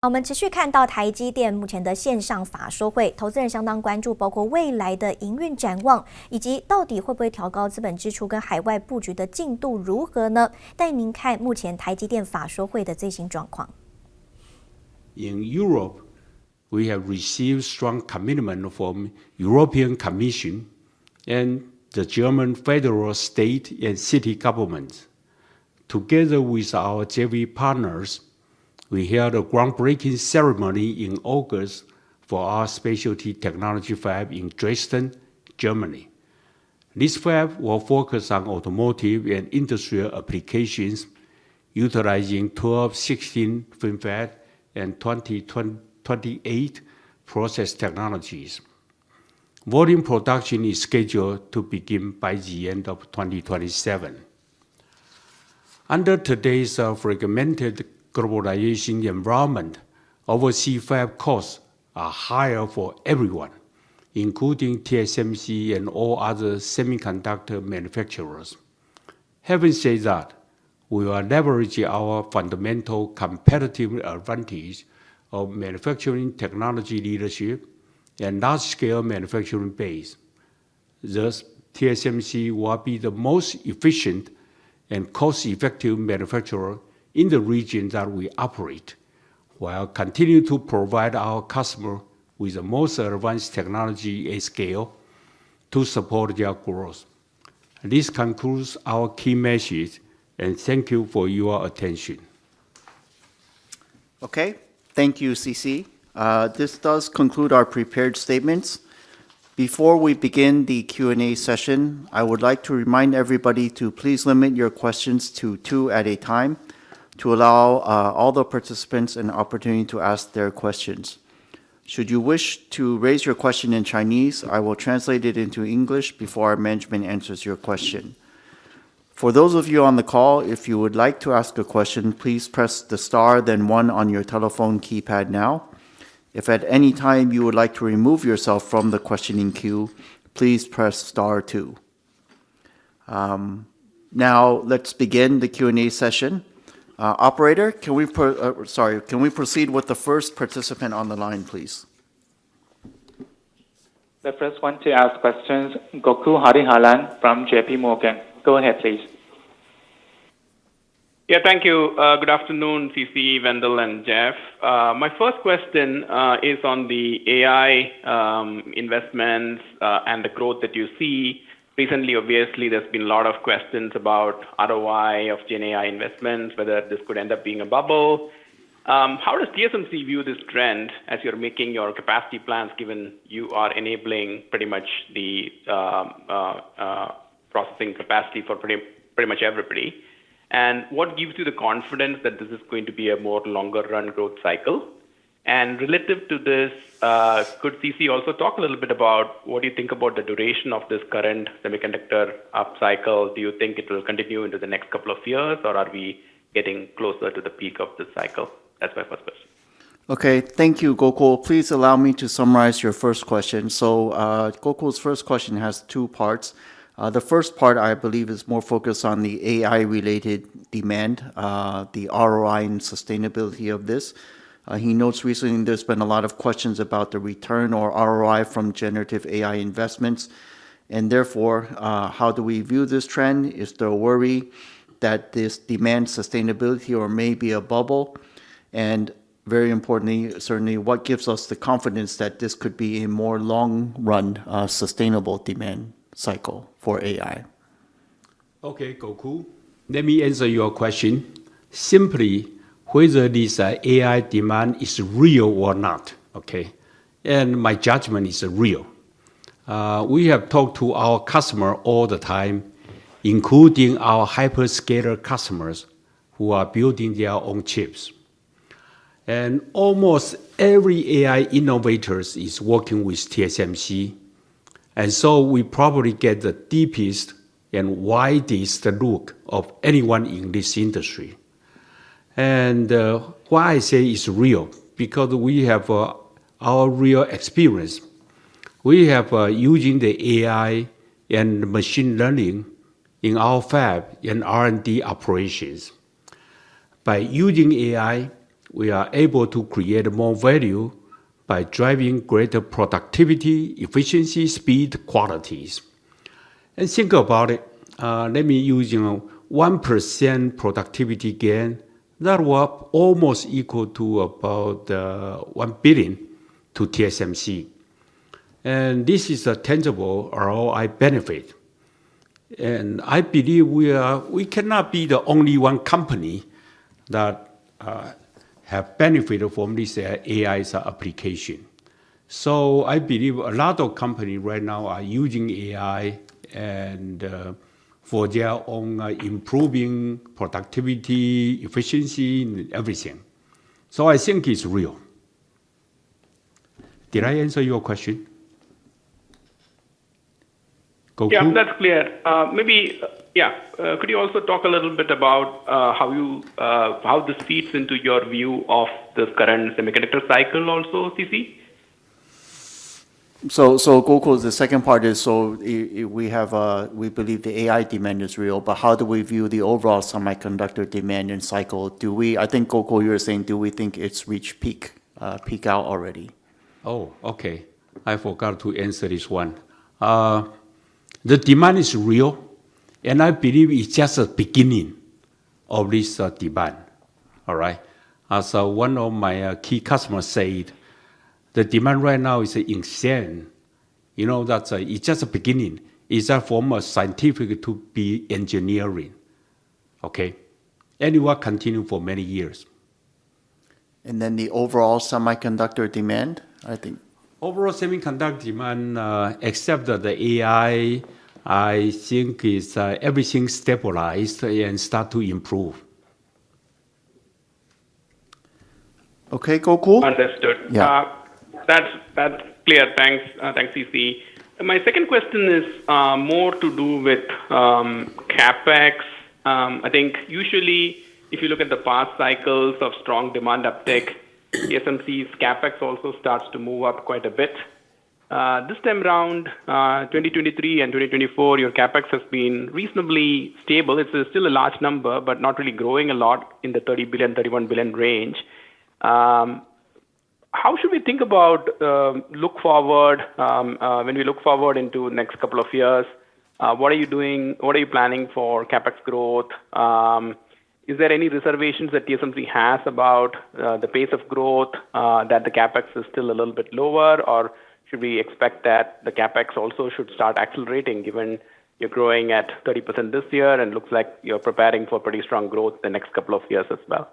我们持续看到台积电目前的线上法说会，投资人相当关注，包括未来的营运展望，以及到底会不会调高资本支出跟海外布局的进度如何呢？带您看目前台积电法说会的最新状况。In Europe, we have received strong commitment from European Commission and the German federal, state, and city governments. Together with our JV partners, we held a groundbreaking ceremony in August for our specialty technology fab in Dresden, Germany. This fab will focus on automotive and industrial applications, utilizing 12, 16 FinFET and 28 process technologies. Volume production is scheduled to begin by the end of 2027. Under today's fragmented globalization environment, overseas fab costs are higher for everyone, including TSMC and all other semiconductor manufacturers. Having said that, we will leverage our fundamental competitive advantage of manufacturing technology leadership and large-scale manufacturing base. Thus, TSMC will be the most efficient and cost-effective manufacturer in the region that we operate, while continuing to provide our customers with the most advanced technology at scale to support their growth. This concludes our key message, and thank you for your attention. Okay, thank you, CC. This does conclude our prepared statements. Before we begin the Q&A session, I would like to remind everybody to please limit your questions to 2 at a time, to allow all the participants an opportunity to ask their questions. Should you wish to raise your question in Chinese, I will translate it into English before our management answers your question. For those of you on the call, if you would like to ask a question, please press the star then 1 on your telephone keypad now. If at any time you would like to remove yourself from the questioning queue, please press star 2. Now let's begin the Q&A session. Operator, can we proceed with the first participant on the line, please? The first one to ask questions, Gokul Hariharan from JP Morgan. Go ahead, please. Yeah, thank you. Good afternoon, CC, Wendell, and Jeff. My first question is on the AI investments and the growth that you see. Recently, obviously, there's been a lot of questions about ROI of Gen AI investments, whether this could end up being a bubble. How does TSMC view this trend as you're making your capacity plans, given you are enabling pretty much the processing capacity for pretty much everybody? And what gives you the confidence that this is going to be a more longer run growth cycle? And relative to this, could CC also talk a little bit about what do you think about the duration of this current semiconductor upcycle? Do you think it will continue into the next couple of years, or are we getting closer to the peak of this cycle? That's my first question. Okay, thank you, Gokul. Please allow me to summarize your first question. So Gokul's first question has 2 parts. The first part, I believe, is more focused on the AI-related demand, the ROI and sustainability of this. He notes recently there's been a lot of questions about the return or ROI from generative AI investments. And therefore, how do we view this trend? Is there a worry that this demand sustainability or maybe a bubble? And very importantly, certainly, what gives us the confidence that this could be a more long-run sustainable demand cycle for AI? Okay, Gokul. Let me answer your question. Simply, whether this AI demand is real or not, okay? And my judgment is real. We have talked to our customer all the time, including our hyperscaler customers who are building their own chips. And almost every AI innovator is working with TSMC. And so we probably get the deepest and widest look of anyone in this industry. And why I say it's real, because we have our real experience. We have using the AI and machine learning in our fab and R&D operations. By using AI, we are able to create more value by driving greater productivity, efficiency, speed, qualities. And think about it. Let me use 1% productivity gain. That will almost equal to about 1 billion to TSMC. And this is a tangible ROI benefit. And I believe we cannot be the only one company that have benefited from this AI application. So I believe a lot of companies right now are using AI and for their own improving productivity, efficiency, and everything. So I think it's real. Did I answer your question? Goku? Yeah, that's clear. Could you also talk a little bit about how this feeds into your view of the current semiconductor cycle also, CC? So Gokul, the second part is, we believe the AI demand is real, but how do we view the overall semiconductor demand and cycle? I think Gokul, you were saying, do we think it's reached peak out already? Oh, okay. I forgot to answer this one. The demand is real, and I believe it's just the beginning of this demand. All right. As one of my key customers said, the demand right now is insane. That's it's just a beginning. It's a form of scientific to be engineering. Okay, and it will continue for many years. And then the overall semiconductor demand, I think. Overall semiconductor demand, except the AI, I think is everything stabilized and start to improve. Okay, Gokul? Understood. Yeah. That's clear. Thanks, CC. My second question is more to do with Capex. I think usually, if you look at the past cycles of strong demand uptick, TSMC's Capex also starts to move up quite a bit. This time around, 2023 and 2024, your Capex has been reasonably stable. It's still a large number, but not really growing a lot in the 30 billion, 31 billion range. How should we think about look forward when we look forward into next couple of years? What are you doing? What are you planning for Capex growth? Is there any reservations that TSMC has about the pace of growth, that the Capex is still a little bit lower, or should we expect that the Capex also should start accelerating given you're growing at 30% this year and looks like you're preparing for pretty strong growth the next couple of years as well?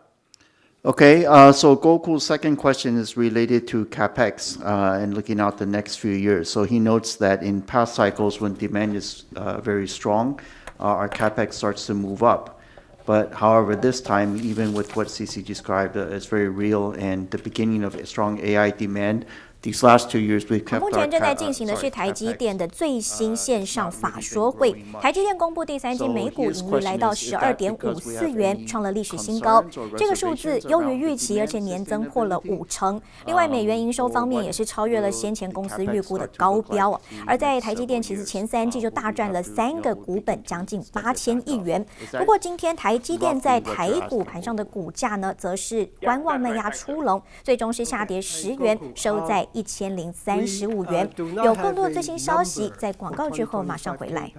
Okay, so Gokul's second question is related to Capex and looking out the next few years. So he notes that in past cycles when demand is very strong, our Capex starts to move up. But however, this time, even with what CC described as very real and the beginning of a strong AI demand, these last 2 years we've kept 目前正在进行的是台积电的最新线上法说会。台积电公布第三季每股盈余来到12.54元，创了历史新高。这个数字优于预期，而且年增破了50%。另外，美元营收方面也是超越了先前公司预估的高标。而在台积电，其实前3季就大赚了3个股本，将近8000亿元。不过今天台积电在台股盘上的股价呢，则是观望卖压出笼，最终是下跌10元，收在1035元。有更多最新消息，在广告之后马上回来。